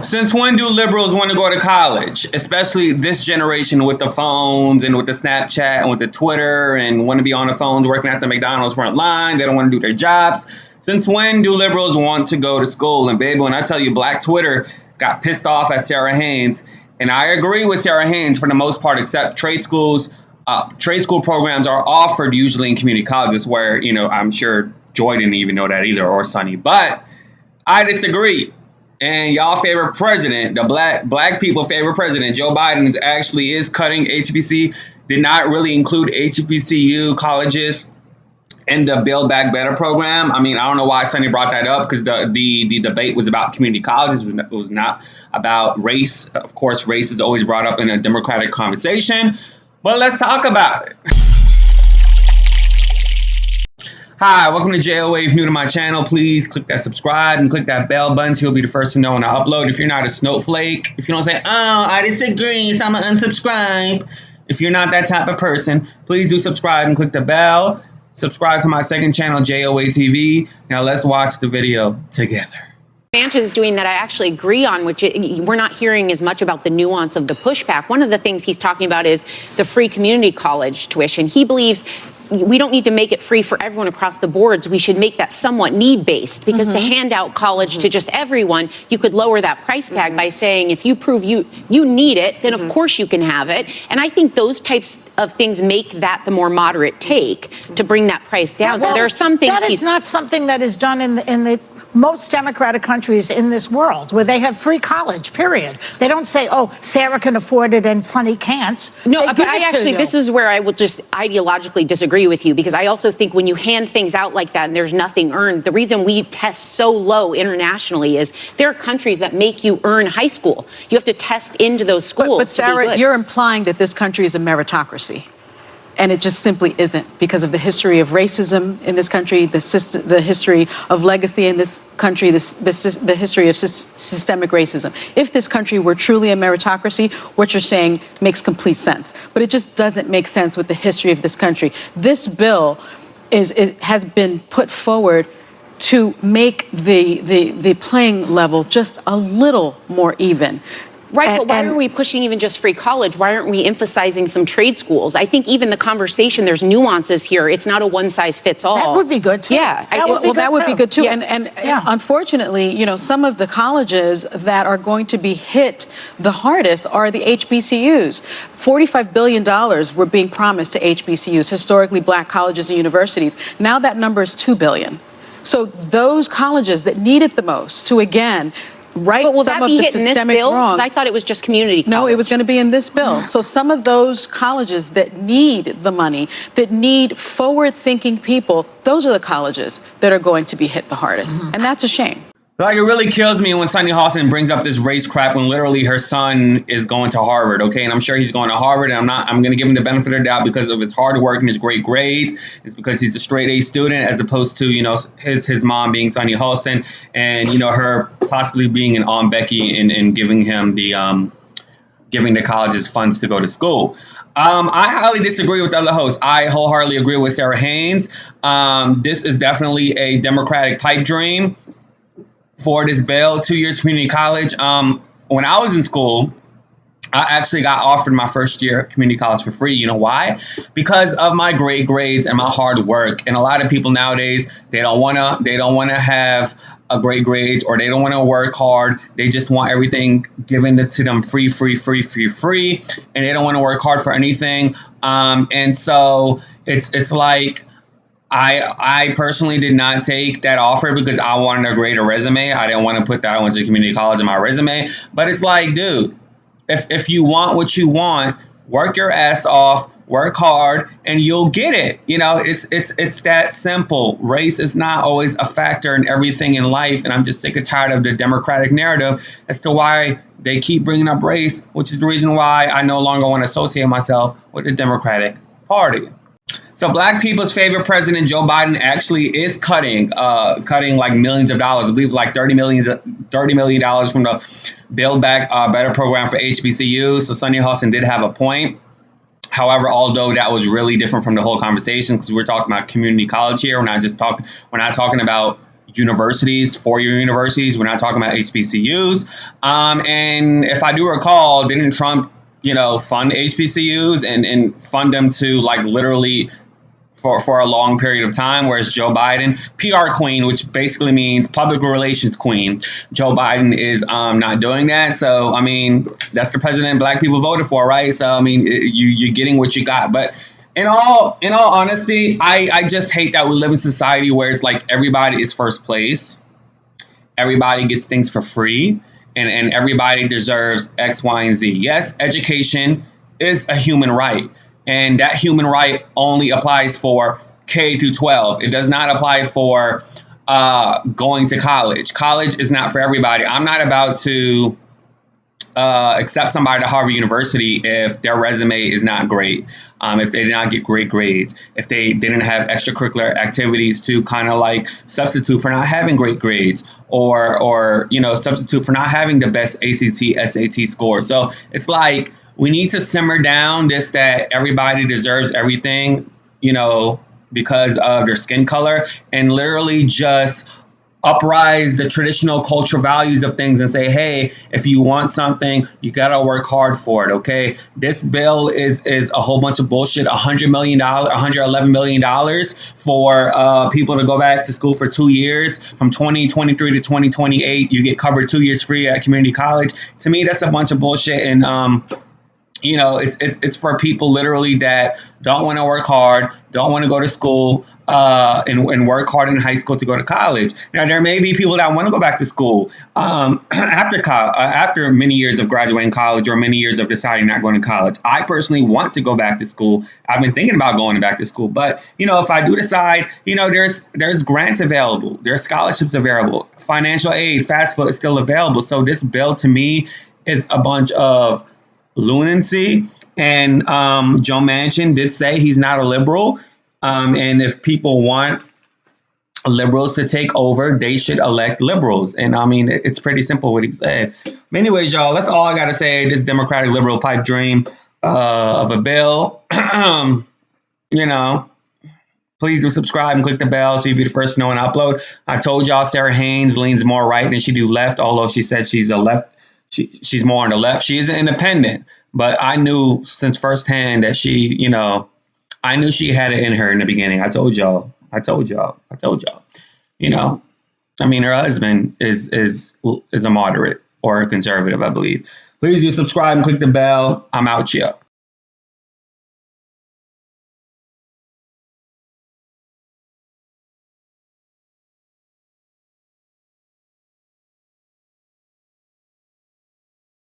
Since when do liberals want to go to college? Especially this generation with the phones and with the Snapchat and with the Twitter and want to be on the phones working at the McDonald's front line. They don't want to do their jobs. Since when do liberals want to go to school? And baby, when I tell you Black Twitter got pissed off at Sara Haines, and I agree with Sara Haines for the most part, except trade schools. Trade school programs are offered usually in community colleges where, you know, I'm sure Joy didn't even know that either, or Sonny. But I disagree. And y'all favorite president, the black people favorite president, Joe Biden, is cutting HBC, did not really include HBCU colleges in the Build Back Better program. I mean, I don't know why Sonny brought that up, because the debate was about community colleges. It was not about race. Of course, race is always brought up in a Democratic conversation. But let's talk about it. Hi, welcome to JO. If new to my channel, please click that subscribe and click that bell button so you'll be the first to know when I upload. If you're not a snowflake, if you don't say, oh, I disagree, so I'm going to unsubscribe. If you're not that type of person, please do subscribe and click the bell. Subscribe to my second channel, JOA TV. Now let's watch the video together. Sanchez is doing that I actually agree on, which we're not hearing as much about the nuance of the pushback. One of the things he's talking about is the free community college tuition. He believes we don't need to make it free for everyone across the boards. We should make that somewhat need-based, because the handout college to just everyone, you could lower that price tag by saying if you prove you need it, then of course you can have it. And I think those types of things make that the more moderate take to bring that price down. So there are some things that is not something that is done in the most democratic countries in this world, where they have free college, period. They don't say, oh, Sarah can afford it and Sonny can't. No, but I actually, this is where I will just ideologically disagree with you, because I also think when you hand things out like that and there's nothing earned, the reason we test so low internationally is there are countries that make you earn high school. You have to test into those schools. But Sarah, you're implying that this country is a meritocracy. And it just simply isn't, because of the history of racism in this country, the history of legacy in this country, the history of systemic racism. If this country were truly a meritocracy, what you're saying makes complete sense. But it just doesn't make sense with the history of this country. This bill has been put forward to make the playing level just a little more even. Right, but why are we pushing even just free college? Why aren't we emphasizing some trade schools? I think even the conversation, there's nuances here. It's not a one-size-fits-all. That would be good, too. Yeah. That would be good, too. Yeah. And unfortunately, you know, some of the colleges that are going to be hit the hardest are the HBCUs. $45 billion were being promised to HBCUs, historically black colleges and universities. Now that number is $2 billion. So those colleges that need it the most to, again, right, but will some that of be the hit in this systemic bill? wrongs. I thought it was just community college. No, it was going to be in this bill. So some of those colleges that need the money, that need forward-thinking people, those are the colleges that are going to be hit the hardest. And that's a shame. Like, it really kills me when Sunny Hostin brings up this race crap when literally her son is going to Harvard, okay? And I'm sure he's going to Harvard, and I'm going to give him the benefit of the doubt because of his hard work and his great grades. It's because he's a straight A student, as opposed to, you know, his mom being Sunny Hostin and, you know, her possibly being an Aunt Becky and giving him giving the colleges funds to go to school. I highly disagree with the other hosts. I wholeheartedly agree with Sara Haines. This is definitely a Democratic pipe dream for this bill, 2 years community college. When I was in school, I actually got offered my first year community college for free. You know why? Because of my great grades and my hard work. And a lot of people nowadays, they don't wanna have a great grades, or they don't want to work hard. They just want everything given to them free. And they don't want to work hard for anything. And so it's like, I personally did not take that offer because I wanted a greater resume. I didn't want to put that I went to community college in my resume. But it's like, dude, if you want what you want, work your ass off, work hard, and you'll get it. You know, it's that simple. Race is not always a factor in everything in life. And I'm just sick and tired of the Democratic narrative as to why they keep bringing up race, which is the reason why I no longer want to associate myself with the Democratic Party. So black people's favorite president, Joe Biden, actually is cutting like millions of dollars. I believe like $30 million from the Build Back Better program for HBCUs. So Sunny Hostin did have a point. However, although that was really different from the whole conversation, because we're talking about community college here, we're not talking about, universities, four-year universities. We're not talking about HBCUs. And if I do recall, didn't Trump, fund HBCUs and fund them to like literally for a long period of time, whereas Joe Biden, PR queen, which basically means public relations queen, Joe Biden is not doing that. So, I mean, that's the president Black people voted for, right? So, I mean, you're getting what you got. But in all honesty, I just hate that we live in society where it's like everybody is first place. Everybody gets things for free. And everybody deserves X, Y, and Z. Yes, education is a human right. And that human right only applies for K through 12. It does not apply for going to college. College is not for everybody. I'm not about to accept somebody to Harvard University if their resume is not great, if they did not get great grades, if they didn't have extracurricular activities to kind of like substitute for not having great grades, or substitute for not having the best ACT, SAT score. So it's like, we need to simmer down this, that everybody deserves everything, because of their skin color, and literally just uprise the traditional cultural values of things and say, hey, if you want something, you got to work hard for it. OK, this bill is a whole bunch of bullshit. $111 million for people to go back to school for 2 years from 2023 to 2028. You get covered 2 years free at community college. To me, that's a bunch of bullshit. And it's for people literally that don't want to work hard, don't want to go to school, and work hard in high school to go to college. Now, there may be people that want to go back to school after many years of graduating college or many years of deciding not going to college. I personally want to go back to school. I've been thinking about going back to school. But, if I do decide, there's grants available. There's scholarships available. Financial aid, FAFSA is still available. So this bill to me is a bunch of lunacy. And Joe Manchin did say he's not a liberal. And if people want liberals to take over, they should elect liberals. And I mean, it's pretty simple what he said. But anyways, y'all, that's all I got to say. This Democratic liberal pipe dream of a bill. Please do subscribe and click the bell so you'll be the first to know when I upload. I told y'all Sara Haines leans more right than she do left, although she said she's a left. She's more on the left. She is an independent, but I knew since firsthand that I knew she had it in her in the beginning. I told y'all. I mean, her husband is a moderate or a conservative, I believe. Please do subscribe and click the bell. I'm out, y'all.